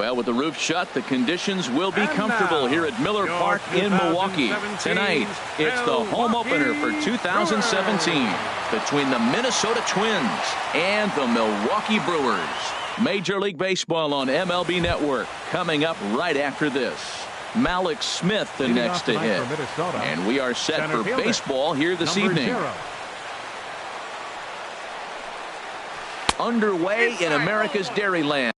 Well, with the roof shut, the conditions will be comfortable here at Miller Park in Milwaukee. Tonight, it's the home opener for 2017 between the Minnesota Twins and the Milwaukee Brewers. Major League Baseball on MLB Network coming up right after this. Malik Smith the next to hit. And we are set for baseball here this evening. Underway in America's Dairyland.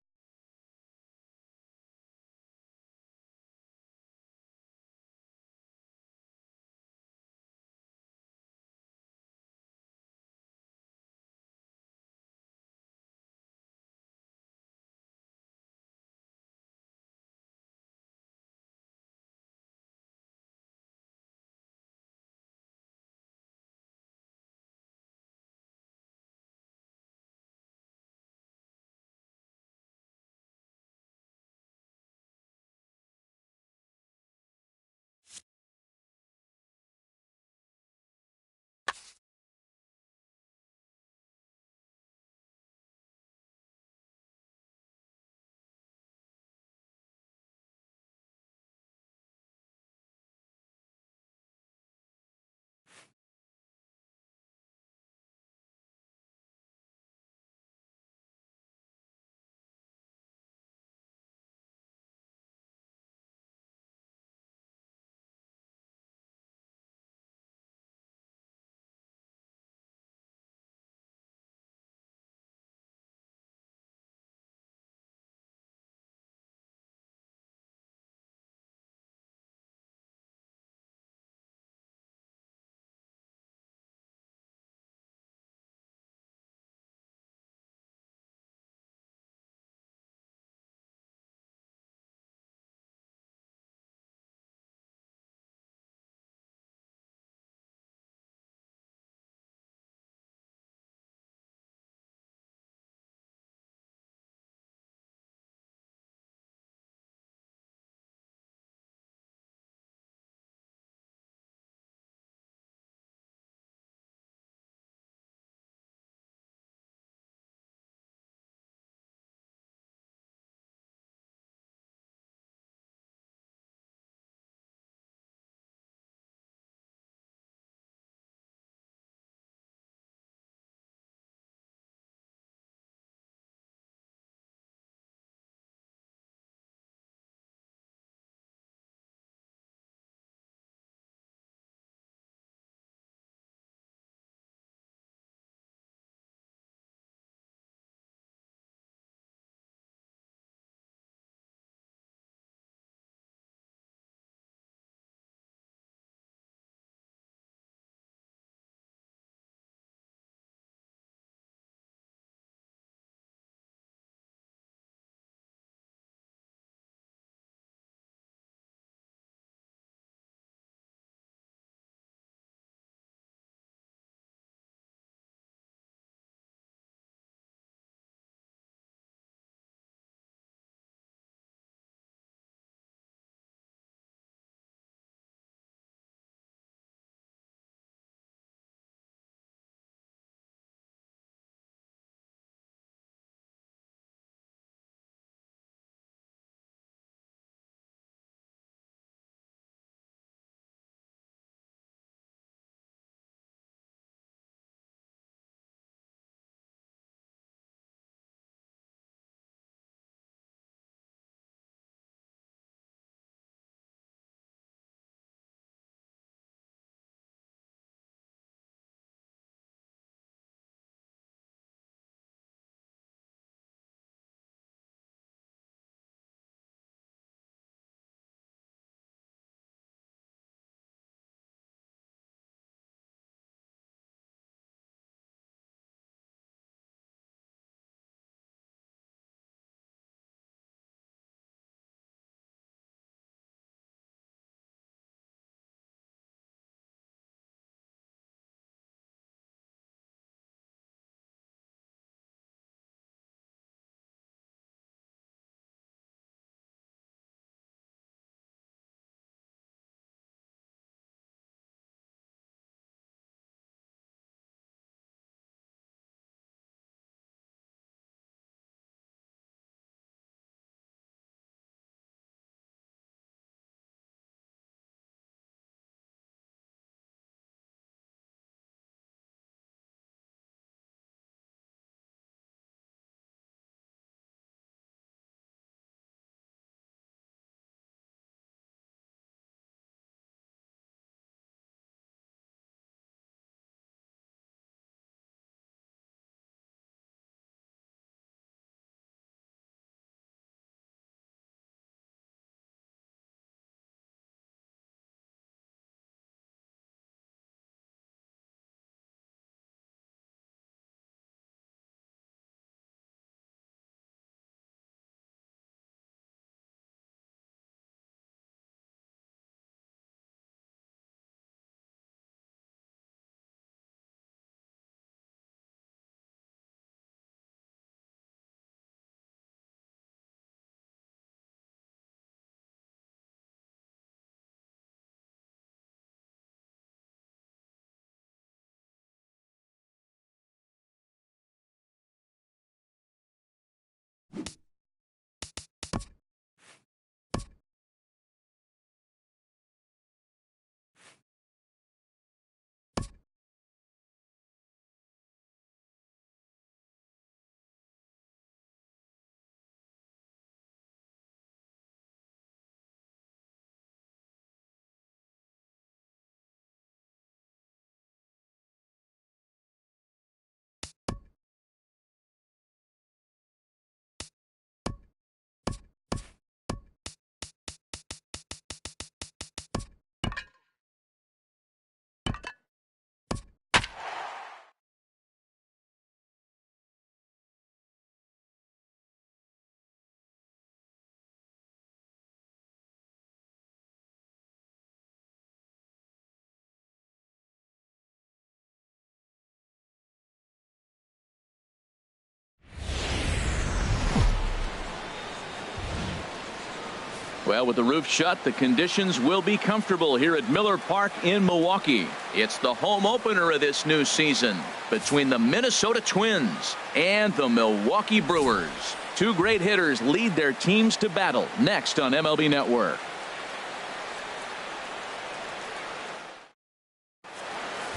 Well, with the roof shut, the conditions will be comfortable here at Miller Park in Milwaukee. It's the home opener of this new season between the Minnesota Twins and the Milwaukee Brewers. Two great hitters lead their teams to battle next on MLB Network.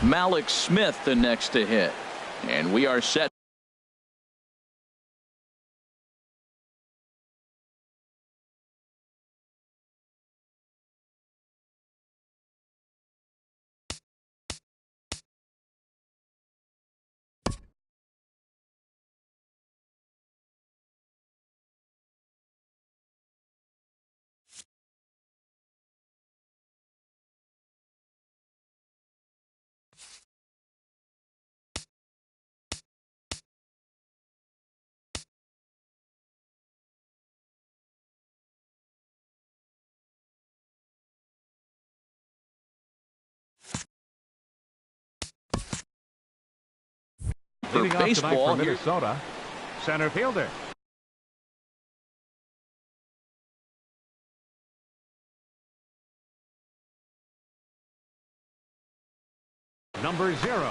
Malik Smith the next to hit. And we are set. For baseball for Minnesota, center fielder. Number 0.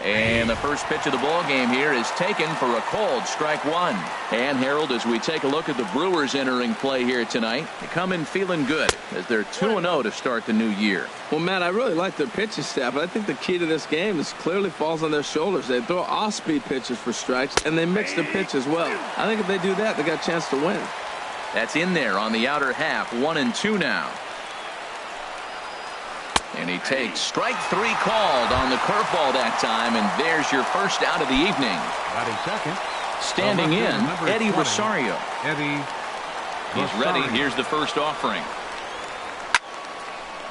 And the first pitch of the ball game here is taken for a called strike one. And Harold, as we take a look at the Brewers entering play here tonight, they come in feeling good as they're 2-0 to start the new year. Well, Matt, I really like their pitching staff, but I think the key to this game is clearly falls on their shoulders. They throw off-speed pitches for strikes, and they mix the pitch as well. I think if they do that, they got a chance to win. That's in there on the outer half, 1-2 now. And he takes strike 3 called on the curveball that time, and there's your first out of the evening. Batting second. Standing in, Eddie 20, Rosario. Eddie He's ready. Here's the first offering.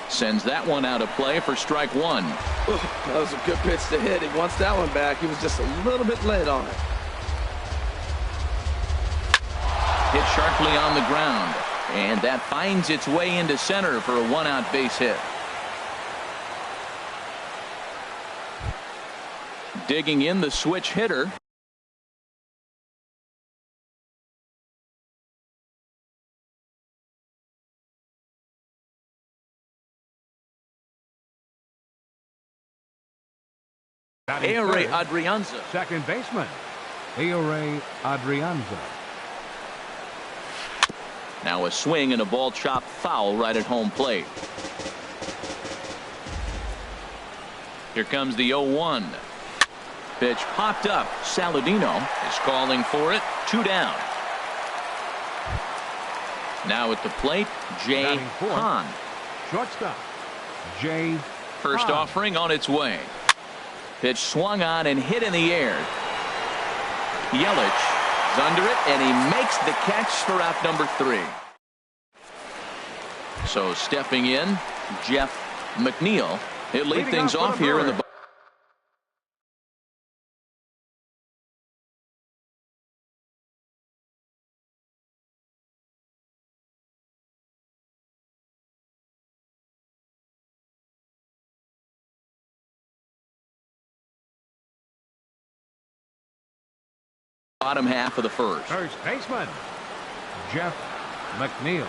Sends that one out of play for strike 1. That was a good pitch to hit. He wants that one back. He was just a little bit late on it. Hit sharply on the ground, and that finds its way into center for a 1-out base hit. Digging in the switch hitter. Ehire Adrianza. Second baseman, Ehire Adrianza. Now a swing and a ball chopped foul right at home plate. Here comes the 0-1. Pitch popped up. Saladino is calling for it. 2 down. Now at the plate, Jay Hahn. Shortstop, Jay First Hahn. offering on its way. Pitch swung on and hit in the air. Yelich is under it, and he makes the catch for out number 3. So stepping in, Jeff McNeil. He'll lead things off here in the bottom half of the first. First baseman, Jeff McNeil.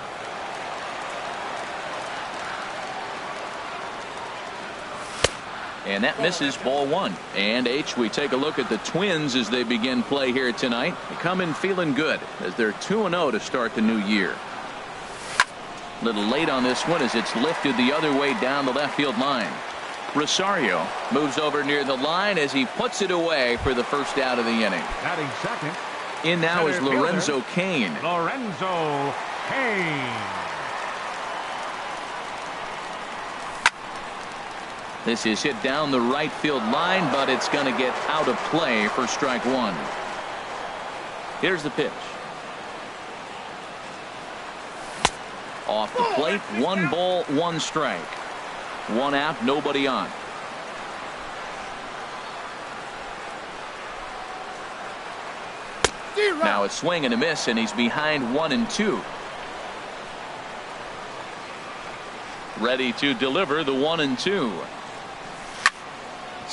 And that misses ball 1. And we take a look at the Twins as they begin play here tonight. They come in feeling good as they're 2-0 to start the new year. A little late on this one as it's lifted the other way down the left field line. Rosario moves over near the line as he puts it away for the first out of the inning. Batting second. In now is Lorenzo Cain. Lorenzo Cain. This is hit down the right field line, but it's going to get out of play for strike 1. Here's the pitch. Off the plate, 1 ball, 1 strike. 1 out, nobody on. Now a swing and a miss, and he's behind 1-2. Ready to deliver the 1-2.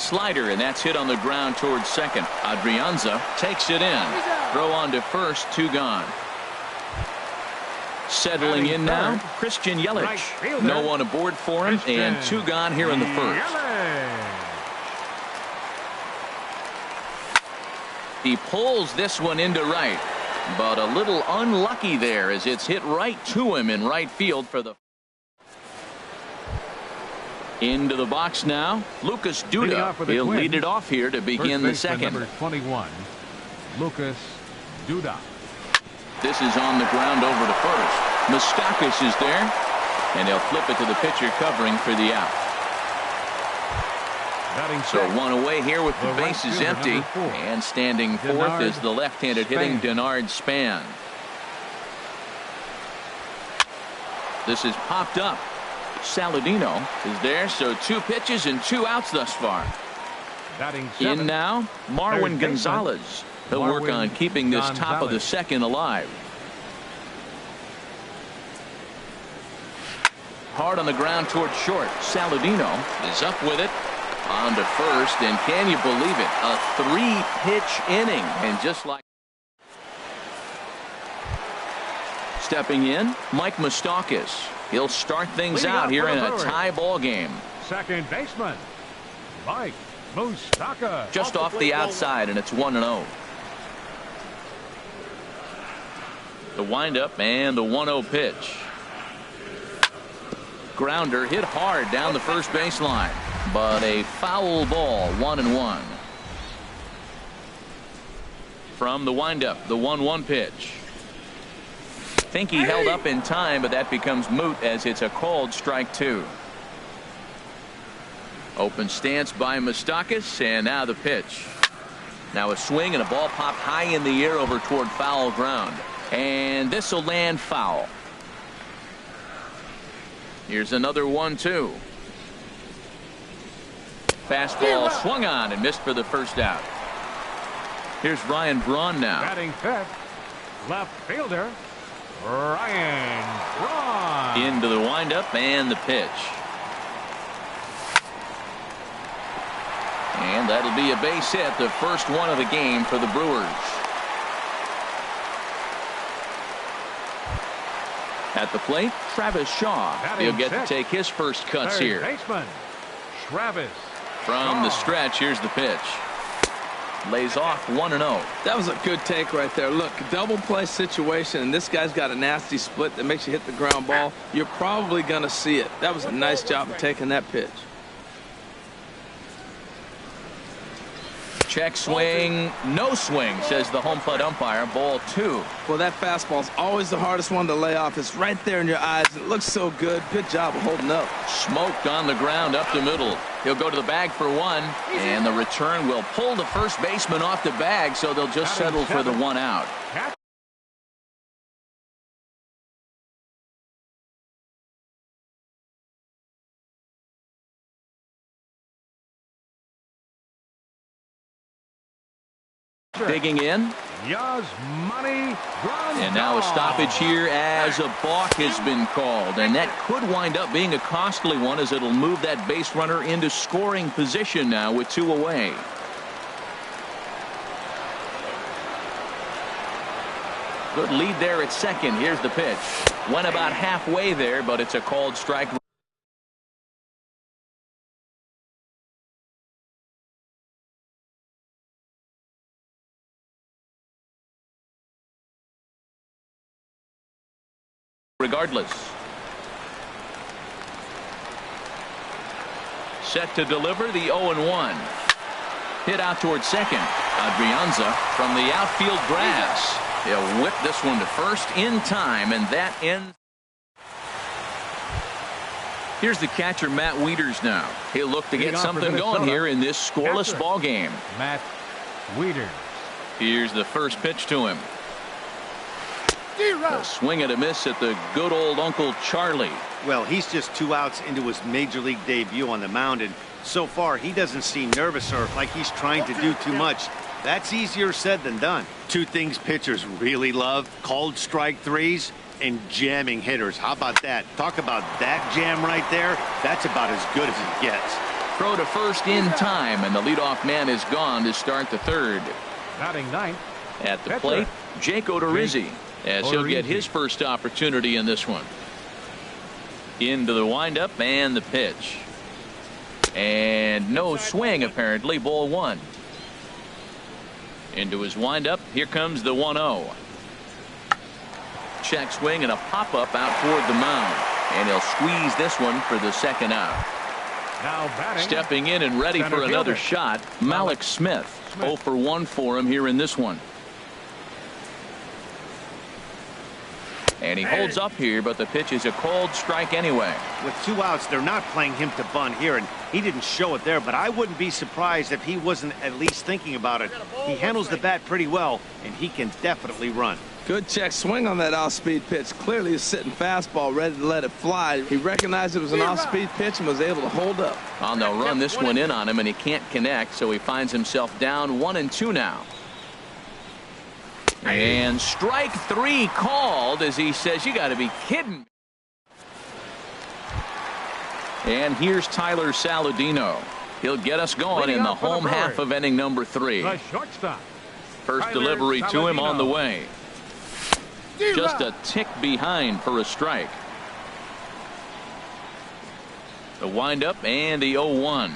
slider, and that's hit on the ground towards second. Adrianza takes it in. Throw on to first, 2 gone. Settling in now, Christian Yelich. No one aboard for him, and 2 gone here in the first. He pulls this one into right, but a little unlucky there as it's hit right to him in right field for the. Into the box now, Lucas Duda. He'll lead it off here to begin the second. Number 21, Lucas Duda. This is on the ground over to first. Moustakas is there, and he'll flip it to the pitcher covering for the out. So 1 away here with the bases empty, and standing fourth is the left-handed hitting Denard Span. This is popped up. Saladino is there, so 2 pitches and 2 outs thus far. In now, Marwin Gonzalez. He'll work on keeping this top of the second alive. Hard on the ground toward short. Saladino is up with it. On to first, and can you believe it? A 3-pitch inning, and just like stepping in, Mike Moustakas. He'll start things out here in a tie ball game. Second baseman, Mike Moustakas. Just off the outside, and it's 1-0. The windup and the 1-0 pitch. Grounder hit hard down the first baseline, but a foul ball, 1-1. From the windup, the 1-1 pitch. Think he held up in time, but that becomes moot as it's a called strike 2. Open stance by Moustakas, and now the pitch. Now a swing and a ball popped high in the air over toward foul ground, and this will land foul. Here's another 1-2. Fastball swung on and missed for the first out. Here's Ryan Braun now. Batting fifth, left fielder Ryan Braun. Into the windup and the pitch. And that'll be a base hit, the first one of the game for the Brewers. At the plate, Travis Shaw. He'll get to take his first cuts here. Baseman, Travis From the stretch, here's the pitch. Lays off 1-0. That was a good take right there. Look, double play situation, and this guy's got a nasty split that makes you hit the ground ball. You're probably going to see it. That was a nice job of taking that pitch. Check swing, no swing, says the home plate umpire. Ball 2. Well, that fastball's always the hardest one to lay off. It's right there in your eyes. It looks so good. Good job of holding up. Smoked on the ground up the middle. He'll go to the bag for 1, and the return will pull the first baseman off the bag, so they'll just settle for the 1 out. Digging in. Yasmani Grandal. And now a stoppage here as a balk has been called. And that could wind up being a costly one as it'll move that base runner into scoring position now with 2 away. Good lead there at second. Here's the pitch. Went about halfway there, but it's a called strike. Regardless. Set to deliver the 0-1. Hit out towards second. Adrianza from the outfield grass. He'll whip this one to first in time, and that ends. Here's the catcher, Matt Wieters now. He'll look to get something going here in this scoreless ball game. Matt Wieters. Here's the first pitch to him. A swing and a miss at the good old Uncle Charlie. Well, he's just 2 outs into his major league debut on the mound, and so far he doesn't seem nervous or like he's trying to do too much. That's easier said than done. 2 things pitchers really love: called strike threes and jamming hitters. How about that? Talk about that jam right there. That's about as good as it gets. Throw to first in time, and the leadoff man is gone to start the third. Batting ninth. At the plate, Jake Odorizzi, as he'll get his first opportunity in this one. Into the windup and the pitch. And no swing, apparently. Ball one. Into his windup. Here comes the 1-0. Check swing and a pop-up out toward the mound. And he'll squeeze this one for the second out. Now batting. Stepping in and ready for another shot, Malik Smith. 0 for 1 for him here in this one. And he holds up here, but the pitch is a called strike anyway. With 2 outs, they're not playing him to bunt here, and he didn't show it there, but I wouldn't be surprised if he wasn't at least thinking about it. He handles the bat pretty well, and he can definitely run. Good check swing on that off-speed pitch. Clearly a sitting fastball ready to let it fly. He recognized it was an off-speed pitch and was able to hold up. Well, they'll run this one in on him, and he can't connect, so he finds himself down 1-2 now. And strike 3 called, as he says, you got to be kidding. And here's Tyler Saladino. He'll get us going in the home half of inning number 3. The shortstop. First delivery to him on the way. Just a tick behind for a strike. The windup and the 0-1.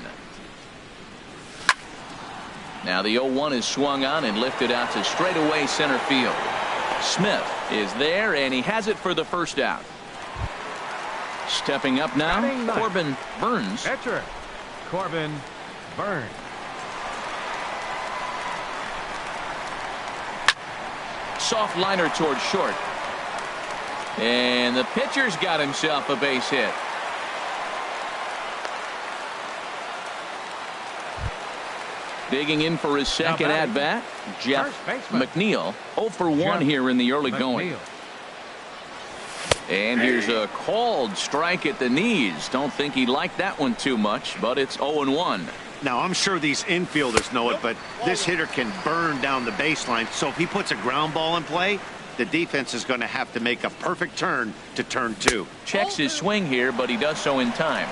Now the 0-1 is swung on and lifted out to straightaway center field. Smith is there, and he has it for the first out. Stepping up now, Corbin Burns. Catcher, Corbin Burns. Soft liner towards short. And the pitcher's got himself a base hit. Digging in for his second at-bat, Jeff McNeil. 0 for 1 here in the early going. And here's a called strike at the knees. Don't think he liked that one too much, but it's 0-1. Now, I'm sure these infielders know it, but this hitter can burn down the baseline. So if he puts a ground ball in play, the defense is going to have to make a perfect turn to turn 2. Checks his swing here, but he does so in time.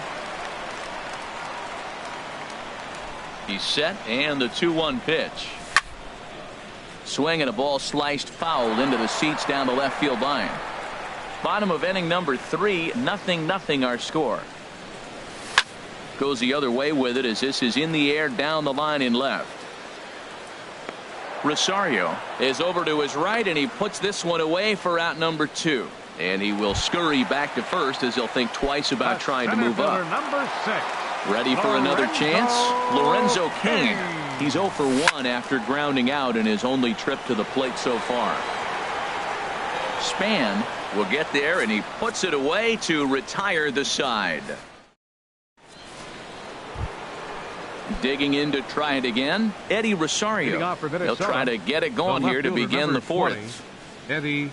He's set, and the 2-1 pitch. Swing and a ball sliced foul into the seats down the left field line. Bottom of inning number 3, 0-0 our score. Goes the other way with it as this is in the air down the line in left. Rosario is over to his right, and he puts this one away for out number 2. And he will scurry back to first as he'll think twice about trying to move up. Number 6. Ready for another chance? Lorenzo Cain. He's 0 for 1 after grounding out in his only trip to the plate so far. Span will get there, and he puts it away to retire the side. Digging in to try it again, Eddie Rosario. He'll try to get it going here to begin the 4th. Eddie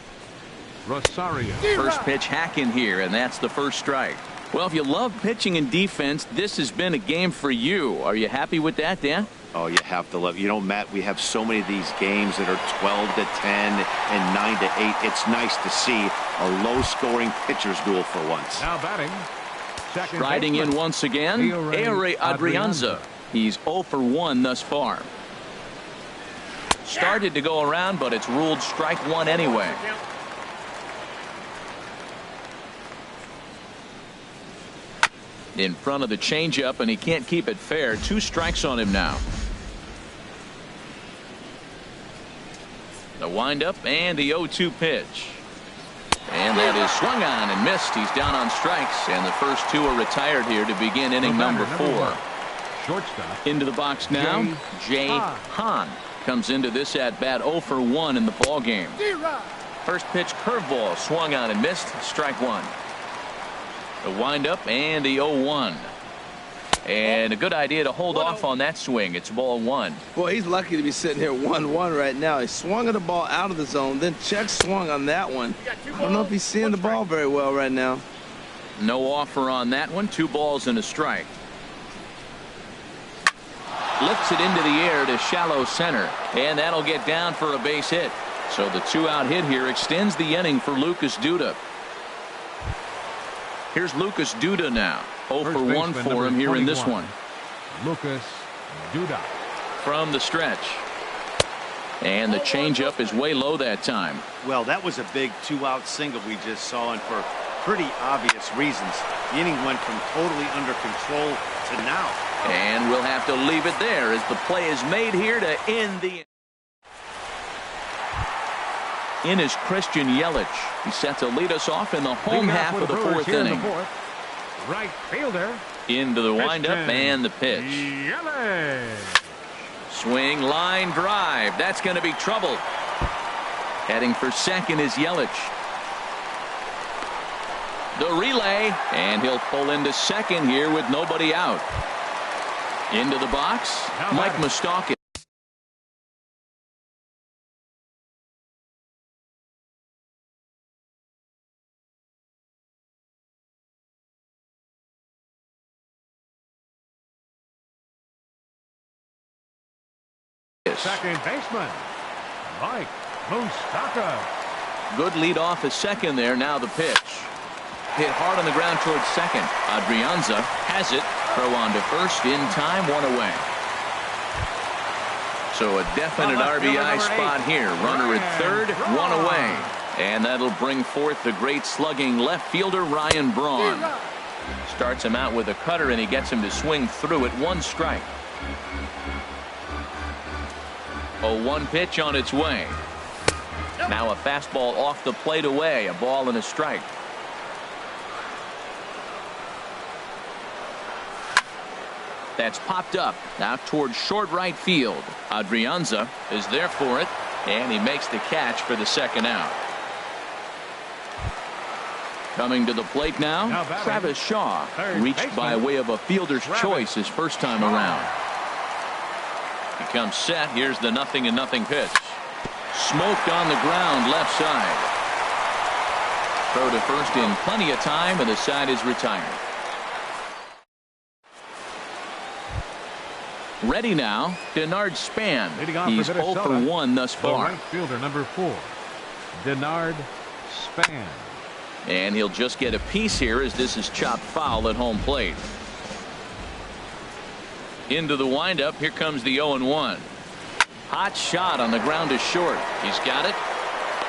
Rosario. First pitch hack in here, and that's the first strike. Well, if you love pitching and defense, this has been a game for you. Are you happy with that, Dan? Oh, you have to love. You know, Matt, we have so many of these games that are 12-10 and 9-8. It's nice to see a low-scoring pitcher's duel for once. Now batting. Striding in once again, Ehire Adrianza. He's 0 for 1 thus far. Started to go around, but it's ruled strike 1 anyway. In front of the changeup, and he can't keep it fair. 2 strikes on him now. The windup and the 0-2 pitch. And that is swung on and missed. He's down on strikes, and the first 2 are retired here to begin inning number 4. Shortstop. Into the box now, Jay Hahn comes into this at bat 0 for 1 in the ball game. First pitch curveball swung on and missed. Strike 1. The windup and the 0-1. And a good idea to hold off on that swing. It's ball 1. Boy, he's lucky to be sitting here 1-1 right now. He swung at the ball out of the zone, then check swung on that one. I don't know if he's seeing the ball very well right now. No offer on that one. 2 balls and a strike. Lifts it into the air to shallow center, and that'll get down for a base hit. So the 2-out hit here extends the inning for Lucas Duda. Here's Lucas Duda now. 0 for 1 for him here in this one. Lucas Duda. From the stretch. And the changeup is way low that time. Well, that was a big 2-out single we just saw, and for pretty obvious reasons. The inning went from totally under control to now. And we'll have to leave it there as the play is made here to end the in is Christian Yelich. He's set to lead us off in the home half of the fourth inning. Right fielder. Into the windup and the pitch. Yelich. Swing, line drive. That's going to be trouble. Heading for second is Yelich. The relay, and he'll pull into second here with nobody out. Into the box, Mike Moustakas. Second baseman, Mike Moustakas. Good lead off a second there. Now the pitch. Hit hard on the ground towards second. Adrianza has it. Throw on to first in time. One away. So a definite RBI spot here. Runner at third. One away. And that'll bring forth the great slugging left fielder Ryan Braun. Starts him out with a cutter and he gets him to swing through it. One strike. 0-1 pitch on its way. Now a fastball off the plate away. A ball and a strike. That's popped up out towards short right field. Adrianza is there for it, and he makes the catch for the second out. Coming to the plate now Travis Shaw, reached by way of a fielder's choice his first time around. He comes set. Here's the 0-0 pitch. Smoked on the ground left side. Throw to first in plenty of time, and the side is retired. Ready now, Denard Span. He's 0 for 1 thus far. Right fielder number 4, Denard Span. And he'll just get a piece here as this is chopped foul at home plate. Into the windup. Here comes the 0-1. Hot shot on the ground to short. He's got it.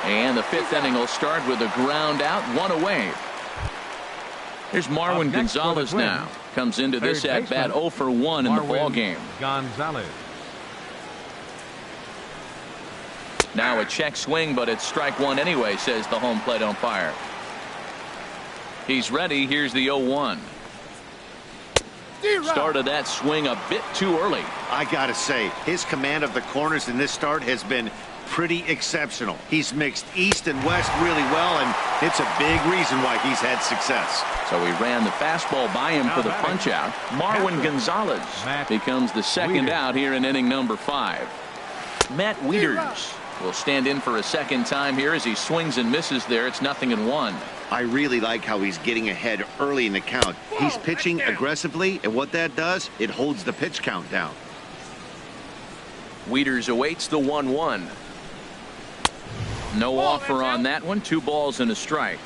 And the fifth inning will start with a ground out. One away. Here's Marwin Gonzalez now. Comes into this at bat 0 for 1 in the ball game. Gonzalez. Now a check swing, but it's strike one anyway, says the home plate umpire. He's ready. Here's the 0-1. Started that swing a bit too early. I gotta say, his command of the corners in this start has been pretty exceptional. He's mixed east and west really well, and it's a big reason why he's had success. So he ran the fastball by him for the punch out. Marwin Gonzalez becomes the second out here in inning number 5. Matt Wieters will stand in for a second time here as he swings and misses there. It's 0-1. I really like how he's getting ahead early in the count. He's pitching aggressively, and what that does, it holds the pitch count down. Wieters awaits the 1-1. No offer on that one. 2 balls and a strike.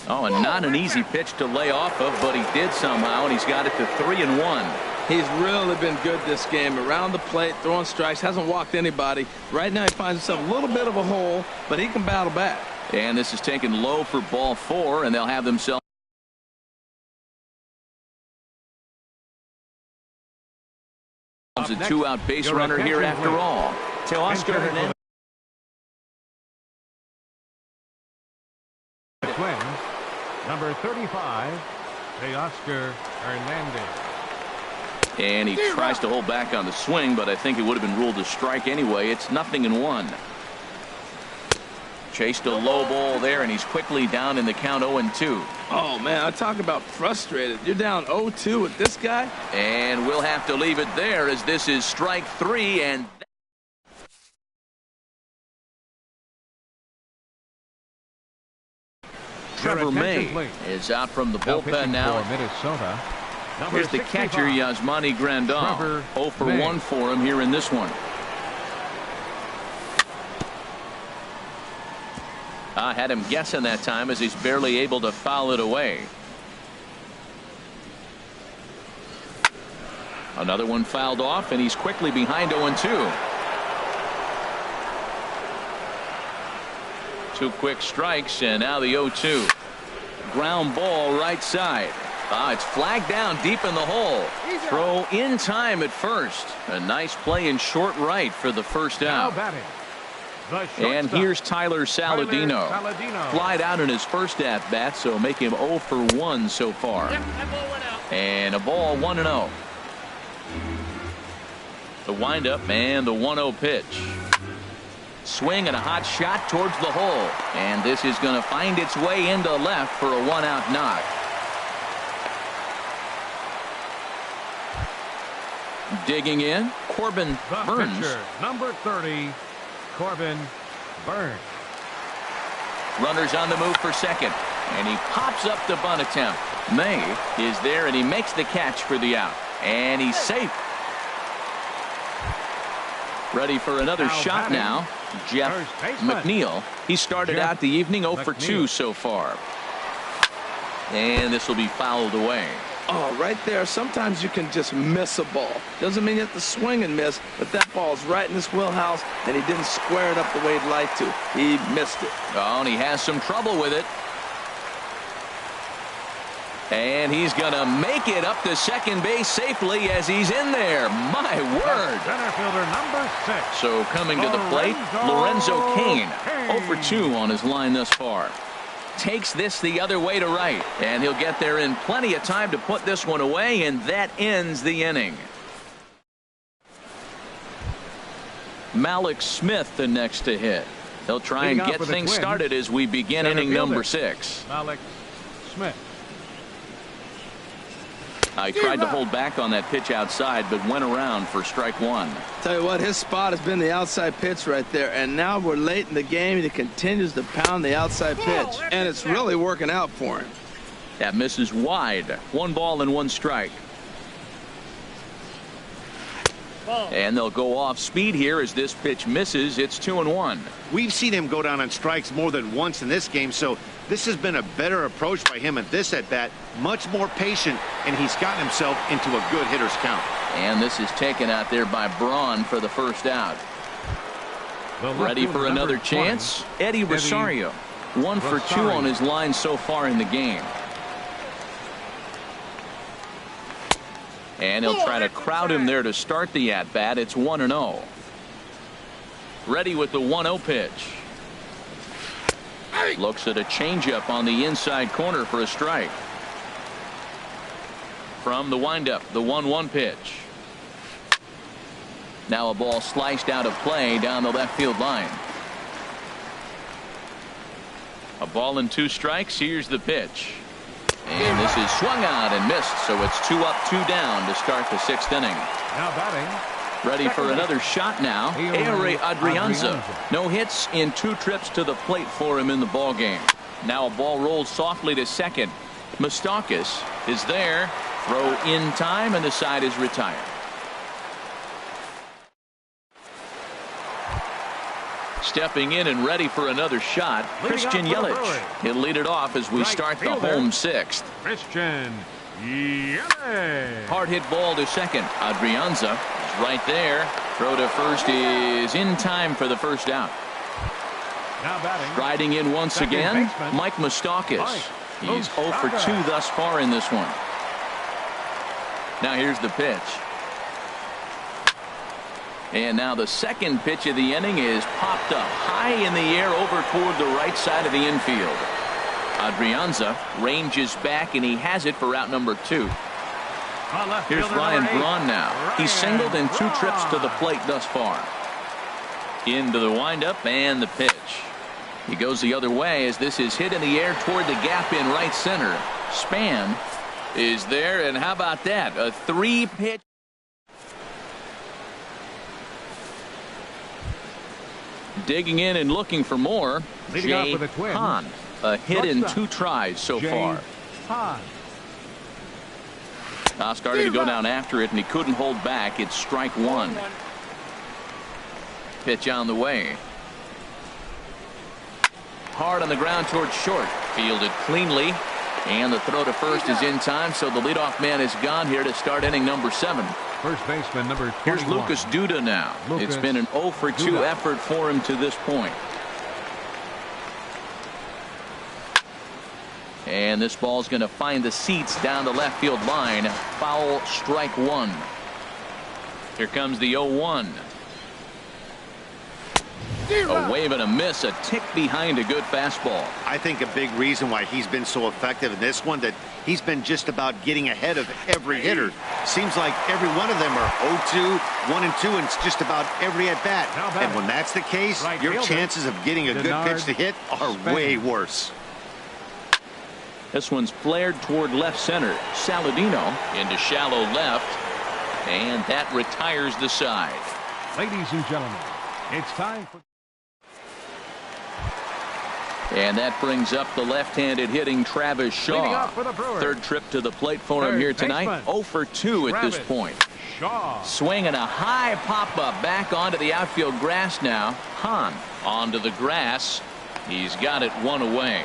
Oh, and not an easy pitch to lay off of, but he did somehow, and he's got it to 3-1. He's really been good this game. Around the plate, throwing strikes, hasn't walked anybody. Right now he finds himself a little bit of a hole, but he can battle back. And this is taken low for ball 4, and they'll have themselves a 2-out base runner here after all. Teoscar Hernandez. Twins, number 35, Teoscar Hernandez. And he tries to hold back on the swing, but I think it would have been ruled a strike anyway. It's 0-1. Chased a low ball there, and he's quickly down in the count 0-2. Oh, man, I talk about frustrated. You're down 0-2 with this guy? And we'll have to leave it there as this is strike 3, and Trevor May is out from the bullpen now. Minnesota. Here's the catcher, Yasmani Grandal. 0 for 1 for him here in this one. I had him guessing that time as he's barely able to foul it away. Another one fouled off, and he's quickly behind 0-2. 2 quick strikes, and now the 0-2. Ground ball right side. It's flagged down deep in the hole. Throw in time at first. A nice play in short right for the first out. And here's Tyler Saladino. Flied out in his first at bat, so make him 0 for 1 so far. And a ball 1-0. The windup and the 1-0 pitch. Swing and a hot shot towards the hole. And this is going to find its way into left for a 1-out knock. Digging in, Corbin Burns. Pitcher, number 30, Corbin Burns. Runners on the move for second. And he pops up the bunt attempt. May is there, and he makes the catch for the out. And he's safe. Ready for another shot now. Jeff McNeil. He started out the evening 0 for 2 so far. And this will be fouled away. Oh, right there. Sometimes you can just miss a ball. Doesn't mean you have to swing and miss, but that ball's right in his wheelhouse, and he didn't square it up the way he'd like to. He missed it. Oh, and he has some trouble with it. And he's going to make it up to second base safely as he's in there. My word. Center fielder number 6. So coming to the plate, Lorenzo Cain. 0 for 2 on his line thus far. Takes this the other way to right, and he'll get there in plenty of time to put this one away, and that ends the inning. Malik Smith the next to hit. He'll try and get things started as we begin inning number 6. Malik Smith. I tried to hold back on that pitch outside, but went around for strike 1. Tell you what, his spot has been the outside pitch right there, and now we're late in the game, and he continues to pound the outside pitch, and it's really working out for him. That misses wide. 1 ball and 1 strike. And they'll go off speed here as this pitch misses. It's 2-1. We've seen him go down on strikes more than once in this game, so this has been a better approach by him at this at-bat. Much more patient, and he's gotten himself into a good hitter's count. And this is taken out there by Braun for the first out. Ready for another chance? Eddie Rosario. 1 for 2 on his line so far in the game. And he'll try to crowd him there to start the at-bat. It's 1-0. Ready with the 1-0 pitch. Looks at a changeup on the inside corner for a strike. From the windup, the 1-1 pitch. Now a ball sliced out of play down the left field line. A ball and 2 strikes. Here's the pitch. And this is swung out and missed, so it's 2 up, 2 down to start the 6th inning. Now batting. Ready for another shot now. Ehire Adrianza. No hits in 2 trips to the plate for him in the ball game. Now a ball rolled softly to second. Moustakas is there. Throw in time, and the side is retired. Stepping in and ready for another shot, Christian Yelich. He'll lead it off as we start the home 6th. Christian Yelich. Hard hit ball to second. Adrianza is right there. Throw to first is in time for the first out. Now batting. Riding in once again, Mike Moustakas. He's 0 for 2 thus far in this one. Now here's the pitch. And now the second pitch of the inning is popped up high in the air over toward the right side of the infield. Adrianza ranges back, and he has it for out number 2. Here's Ryan Braun now. He's singled in 2 trips to the plate thus far. Into the windup and the pitch. He goes the other way as this is hit in the air toward the gap in right center. Span is there, and how about that? A 3-pitch. Digging in and looking for more. Jay Hahn. A hit in 2 tries so far. Started to go down after it, and he couldn't hold back. It's strike 1. Pitch on the way. hard on the ground towards short. Fielded cleanly. And the throw to first is in time, so the leadoff man is gone here to start inning number 7. First baseman number 21. Here's Lucas Duda now. It's been an 0 for 2 Duda. effort for him to this point. And this ball's going to find the seats down the left field line. Foul, strike 1. Here comes the 0-1. A wave and a miss, a tick behind a good fastball. I think a big reason why he's been so effective in this one, that he's been just about getting ahead of every hitter. Seems like every one of them are 0-2, 1-2, and it's just about every at-bat. And when that's the case, Right your fielder, chances of getting a good Denard pitch to hit are Span. way worse. This one's flared toward left center. Saladino into shallow left. And that retires the side. Ladies and gentlemen, it's time for... And that brings up the left-handed hitting Travis Leading Shaw. off for the Brewers. Third trip to the plate for him Third here tonight. baseman, 0 for 2 at this Travis point. Shaw. Swinging a high pop-up back onto the outfield grass now. Hahn onto the grass. He's got it one away.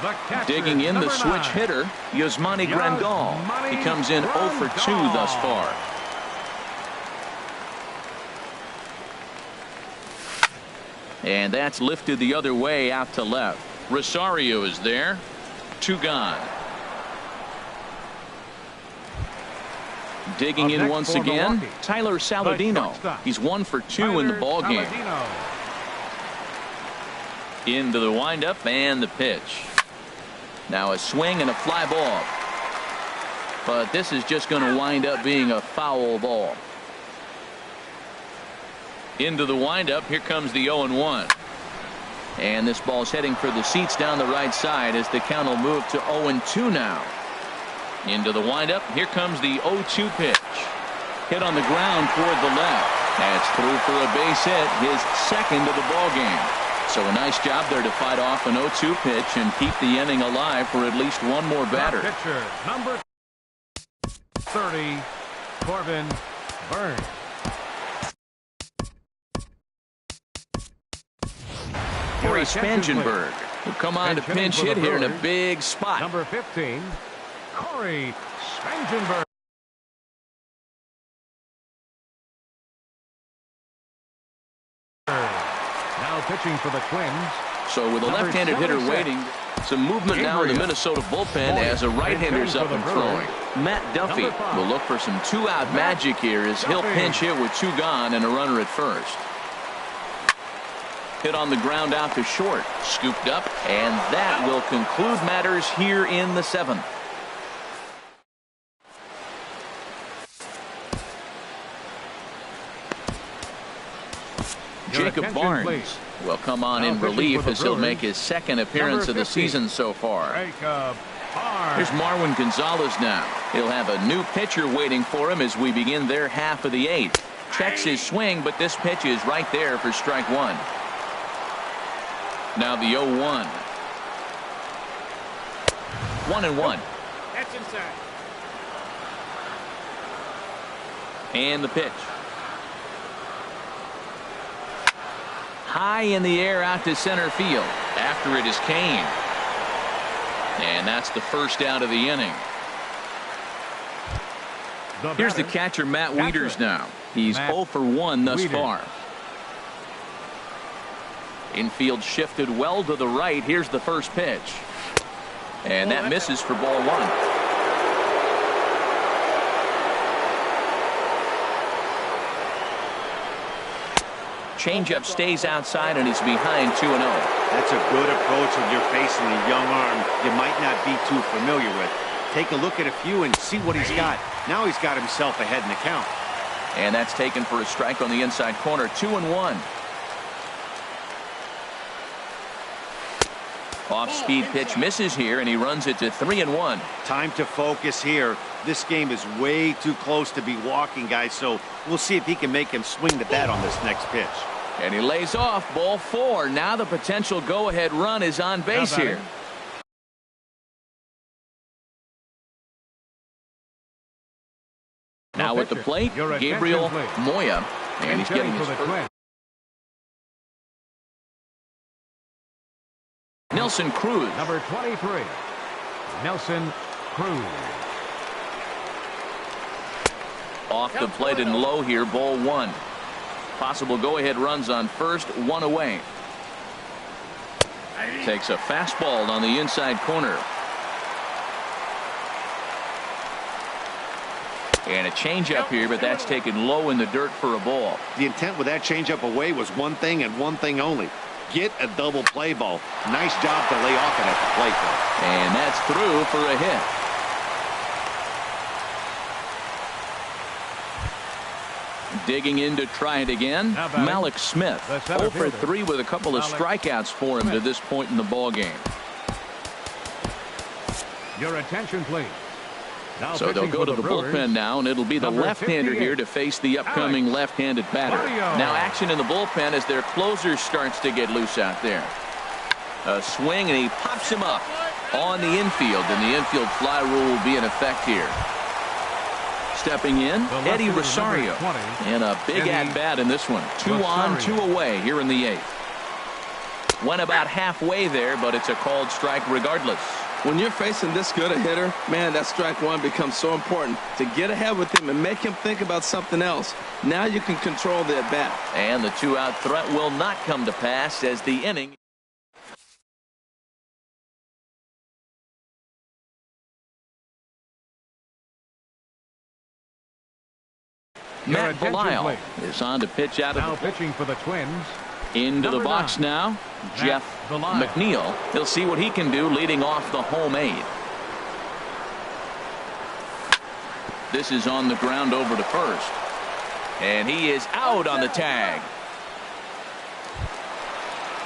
The catcher, Digging in the number switch 9. hitter, Yasmani Grandal. He comes in 0 for 2 thus far. And that's lifted the other way out to left. Rosario is there. 2 gone. Digging Up in next once for again, Milwaukee, Tyler Saladino. shortstop, He's 1 for 2 in the ball game. Saladino. Into the windup and the pitch. Now a swing and a fly ball. But this is just going to wind up being a foul ball. Into the windup. Here comes the 0-1. And this ball's heading for the seats down the right side as the count will move to 0-2 now. Into the windup. Here comes the 0-2 pitch. Hit on the ground toward the left. That's through for a base hit, his second of the ball game. So a nice job there to fight off an 0-2 pitch and keep the inning alive for at least one more batter. The pitcher, number 30, Corbin Burns. Corey attention, Spangenberg will come on to Attention pinch for the hit here in a Brewers. big spot. Number 15, Corey Spangenberg. Now pitching for the Twins. So with a Number left-handed hitter 76. waiting, some movement now in the Gabriel Minnesota bullpen Moya. as a right-hander's Pitching up for and the throwing. Brewers. Matt Duffy Number 5. will look for some 2-out magic here as he'll Duffy. pinch hit with 2 gone and a runner at first. Hit on the ground out to short. Scooped up, and that will conclude matters here in the 7th. Your Jacob attention, Barnes please. will come on Now in pitching relief for the as he'll Brewers, make his second appearance number of the 50, season so far. Jacob Barnes. Here's Marwin Gonzalez now. He'll have a new pitcher waiting for him as we begin their half of the 8th. Checks his swing, but this pitch is right there for strike 1. Now the 0-1. 1-1. That's inside. And the pitch. High in the air out to center field. After it is Kane. And that's the first out of the inning. Here's the catcher, Matt Wieters now. He's Matt 0 for 1 thus Wieters. far. Infield shifted well to the right. Here's the first pitch. And that misses for ball 1. Changeup stays outside and he's behind 2-0. That's a good approach when you're facing a young arm you might not be too familiar with. Take a look at a few and see what he's got. Now he's got himself ahead in the count. And that's taken for a strike on the inside corner. 2-1. Off-speed pitch misses here, and he runs it to 3-1. Time to focus here. This game is way too close to be walking, guys, so we'll see if he can make him swing the bat on this next pitch. And he lays off ball 4. Now the potential go-ahead run is on base Now here. batting. Now at the pitcher. plate, Your attention, Gabriel please. Moya, and he's getting Pitching his for the first. Twins. Nelson Cruz. Number 23, Nelson Cruz. Off the plate and low here, ball one. Possible go-ahead runs on first, one away. Takes a fastball on the inside corner. And a changeup here, but that's taken low in the dirt for a ball. The intent with that changeup away was one thing and one thing only. Get a double play ball. Nice job to lay off it at the plate there. And that's through for a hit. Digging in to try it again, Malik Smith. 0 for 3 with a couple of strikeouts for him to this point in the ball game. Your attention, please. Now so they'll go to the bullpen now, and it'll be the left-hander here to face the upcoming left-handed batter. Now action in the bullpen as their closer starts to get loose out there. A swing, and he pops him up on the infield, and the infield fly rule will be in effect here. Stepping in, Eddie Rosario, and a big at-bat in this one. 2 on, 2 away here in the 8th. Went about halfway there, but it's a called strike regardless. When you're facing this good a hitter, man, that strike one becomes so important to get ahead with him and make him think about something else. Now you can control the at-bat. And the 2-out threat will not come to pass as the inning. Matt Belisle is on to pitch out of now pitching for the Twins. Into the box now, Jeff McNeil. He'll see what he can do leading off the home 8th. This is on the ground over to first. And he is out on the tag.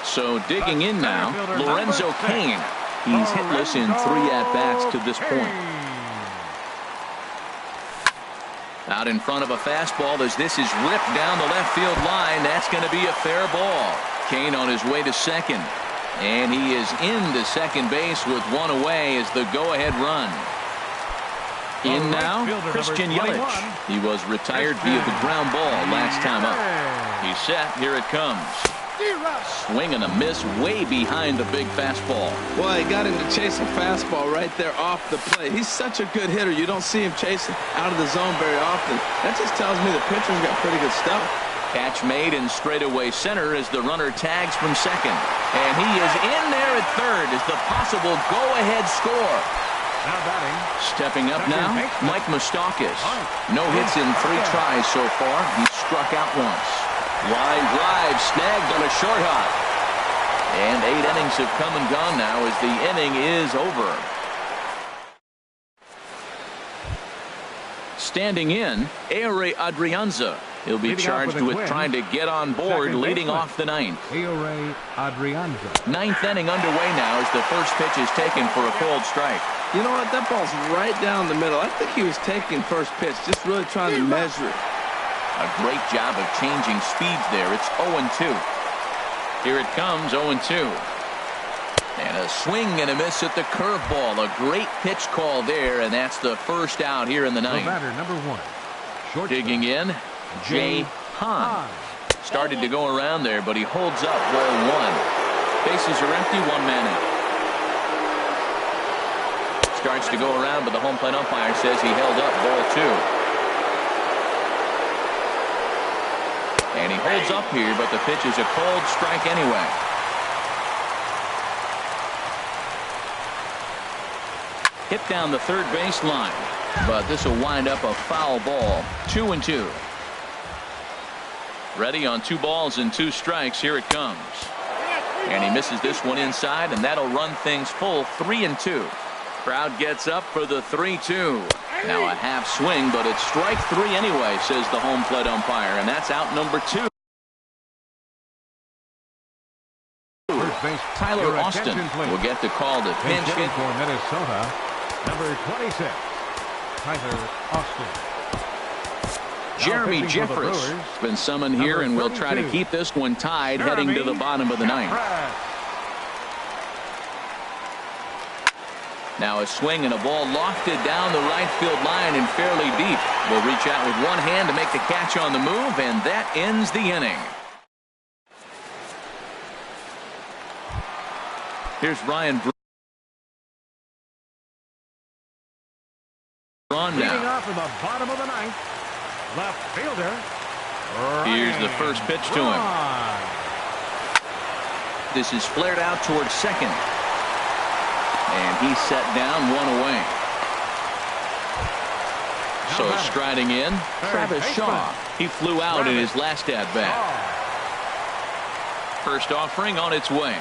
So digging in now, Lorenzo Cain. He's hitless in 3 at-bats to this point. Out in front of a fastball as this is ripped down the left field line. That's going to be a fair ball. Cain on his way to second. And he is into second base with 1 away as the go-ahead run. In now, Christian Yelich. He was retired via the ground ball last time up. He's set. Here it comes. Swing and a miss way behind the big fastball. Well, he got him to chase a fastball right there off the plate. He's such a good hitter. You don't see him chasing out of the zone very often. That just tells me the pitcher's got pretty good stuff. Catch made in straightaway center as the runner tags from second. And he is in there at third as the possible go-ahead score. Now batting. Stepping up now, Mike Moustakas. No hits in 3 tries so far. He struck out once. Line drive snagged on a short hop. And 8 innings have come and gone now as the inning is over. Standing in, Ehire Adrianza. He'll be charged with trying to get on board leading off the 9th. Ehire Adrianza. 9th inning underway now as the first pitch is taken for a called strike. You know what? That ball's right down the middle. I think he was taking first pitch, just really trying to measure it. A great job of changing speeds there. It's 0-2. Here it comes, 0-2. And a swing and a miss at the curveball. A great pitch call there, and that's the first out here in the 9th. Batter number 1. Digging in, Jay Hahn. Started to go around there, but he holds up ball 1. Bases are empty, 1 man out. Starts to go around, but the home plate umpire says he held up ball 2. And he holds up here, but the pitch is a cold strike anyway. Hit down the third baseline, but this will wind up a foul ball. 2-2. Ready on 2 balls and 2 strikes. Here it comes. And he misses this one inside, and that'll run things full 3-2. Crowd gets up for the 3-2. Now a half swing, but it's strike 3 anyway, says the home plate umpire, and that's out number 2. Tyler Austin will get the call to pinch hit for Minnesota. Number 26, Tyler Austin. Jeremy Jeffress has been summoned here and will try to keep this one tied heading to the bottom of the 9th. Now a swing and a ball lofted down the right field line and fairly deep. Will reach out with one hand to make the catch on the move, and that ends the inning. Here's Ryan Braun Leading now. off in the bottom of the ninth, left fielder. Here's the first pitch to him. Braun. This is flared out towards second. And he's set down, one away. So striding in, Travis Shaw. He flew out in his last at-bat. First offering on its way.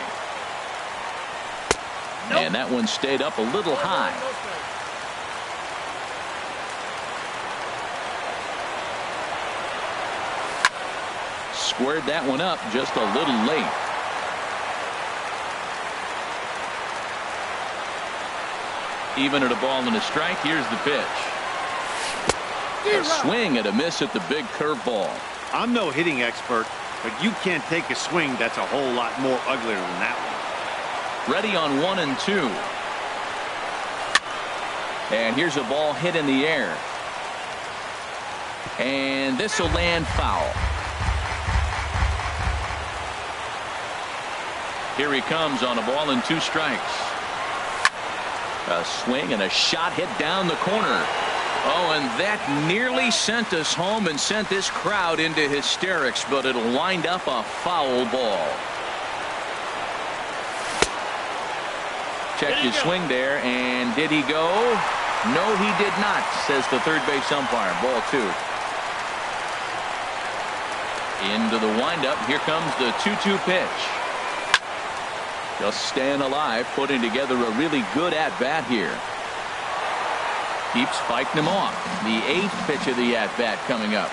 And that one stayed up a little high. Squared that one up just a little late. Even at a ball and a strike, here's the pitch. A swing and a miss at the big curveball. I'm no hitting expert, but you can't take a swing that's a whole lot more uglier than that one. Ready on 1 and 2. And here's a ball hit in the air. And this will land foul. Here he comes on a ball and 2 strikes. A swing and a shot hit down the corner. Oh, and that nearly sent us home and sent this crowd into hysterics, but it'll wind up a foul ball. Checked his swing there, and did he go? No, he did not, says the third base umpire. Ball 2. Into the windup. Here comes the 2-2 pitch. Just staying alive, putting together a really good at-bat here. Keeps fighting him off. The 8th pitch of the at-bat coming up.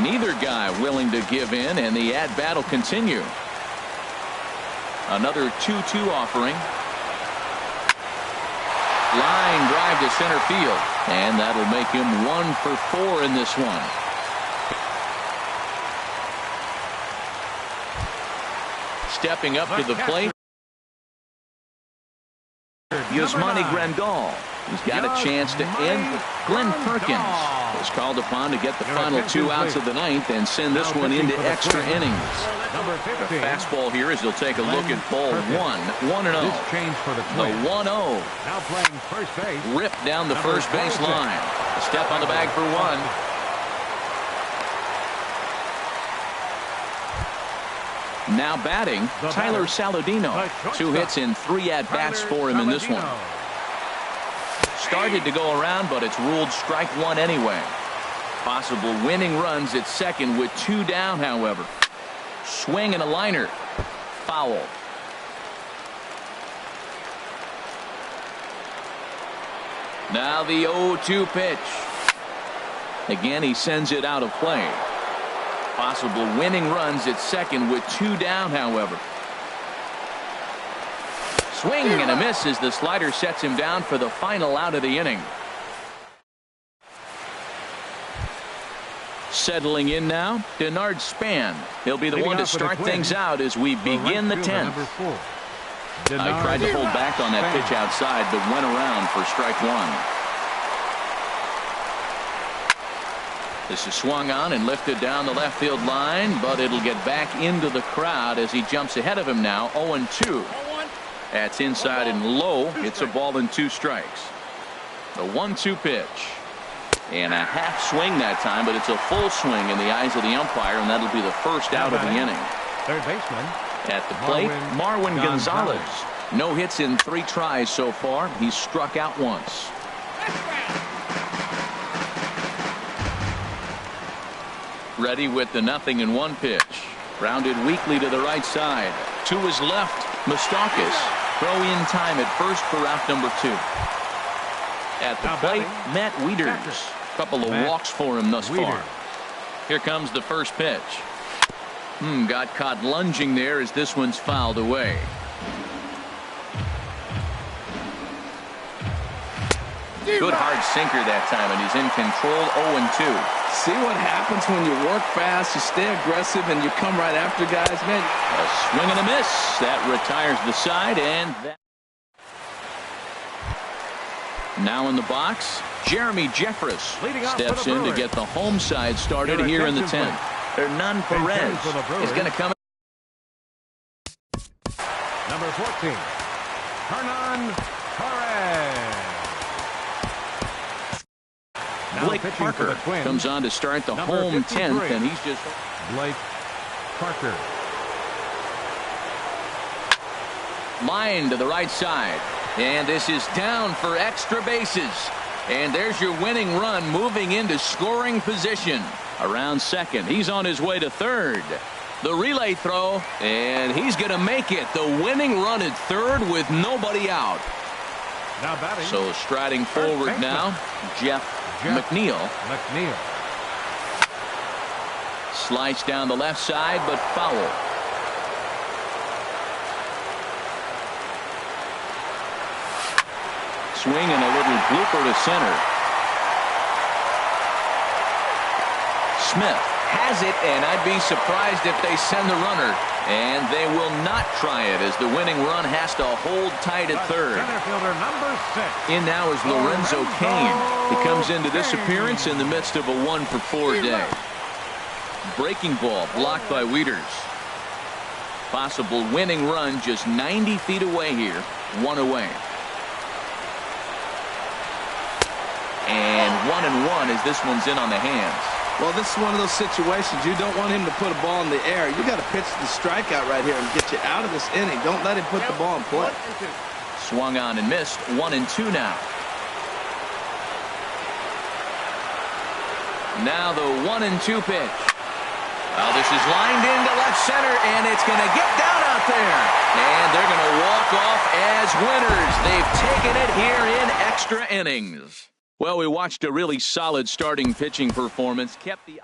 Neither guy willing to give in, and the at-bat will continue. Another 2-2 offering. Line drive to center field, and that'll make him 1 for 4 in this one. Stepping up to the plate, Yasmani Grandal. He's got a chance to end. Glenn Perkins was called upon to get the final 2 outs of the 9th and send this one into extra innings. The fastball here is he'll take a look at ball 1. 1-0. This change for the The 1-0. Now playing first base. Ripped down the first base line. A step on the bag for 1. Now batting, Tyler Saladino. 2 hits in 3 at-bats for him in this one. Started to go around, but it's ruled strike 1 anyway. Possible winning runs at second with 2 down, however. Swing and a liner. Foul. Now the 0-2 pitch. Again, he sends it out of play. Possible winning runs at second with 2 down, however. Swing and a miss as the slider sets him down for the final out of the inning. Settling in now, Denard Span. He'll be the one to start things out as we begin the 10th. I tried to hold back on that pitch outside, but went around for strike 1. This is swung on and lifted down the left field line, but it'll get back into the crowd as he jumps ahead of him now. 0-2. That's inside and low. It's a ball and 2 strikes. The 1-2 pitch. And a half swing that time, but it's a full swing in the eyes of the umpire, and that'll be the first out of the inning. Third baseman. At the plate, Marwin Gonzalez. No hits in 3 tries so far. He's struck out once. Ready with the 0-1 pitch. Rounded weakly to the right side. To his left, Moustakas. Throw in time at first for out number 2. At the plate, Matt Wieters. Couple of walks for him thus far. Here comes the first pitch. Got caught lunging there as this one's fouled away. Good hard sinker that time, and he's in control. 0-2. See what happens when you work fast, you stay aggressive, and you come right after guys, man. A swing and a miss. That retires the side, and that. Now in the box, Jeremy Jeffress Leading off steps for the in to Brewers. get the home side started Your here in the attention, 10th. Hernan Perez for the Brewers. is going to come. Number 14, Hernan Perez. Now Blake pitching for Parker the Twins, comes on to start the Number home 53. 10th, and he's just Blake Parker. line to the right side. And this is down for extra bases. And there's your winning run moving into scoring position. Around second, he's on his way to third. The relay throw, and he's going to make it. The winning run at third with nobody out. Now batting. So striding forward baseman. now, Jeff McNeil. McNeil. Slice down the left side, but foul. Swing and a little blooper to center. Smith has it, and I'd be surprised if they send the runner. And they will not try it as the winning run has to hold tight at third. Center fielder number 6. In now is Lorenzo Cain. He comes into this appearance in the midst of a 1-for-4 day. Breaking ball blocked by Wieters. Possible winning run just 90 feet away here. 1 away. And 1-1 as this one's in on the hands. Well, this is one of those situations you don't want him to put a ball in the air. You got to pitch the strikeout right here and get you out of this inning. Don't let him put the ball in play. Swung on and missed. 1-2 now. Now the 1-2 pitch. Well, this is lined into left center, and it's going to get down out there. And they're going to walk off as winners. They've taken it here in extra innings. Well, we watched a really solid starting pitching performance. Kept the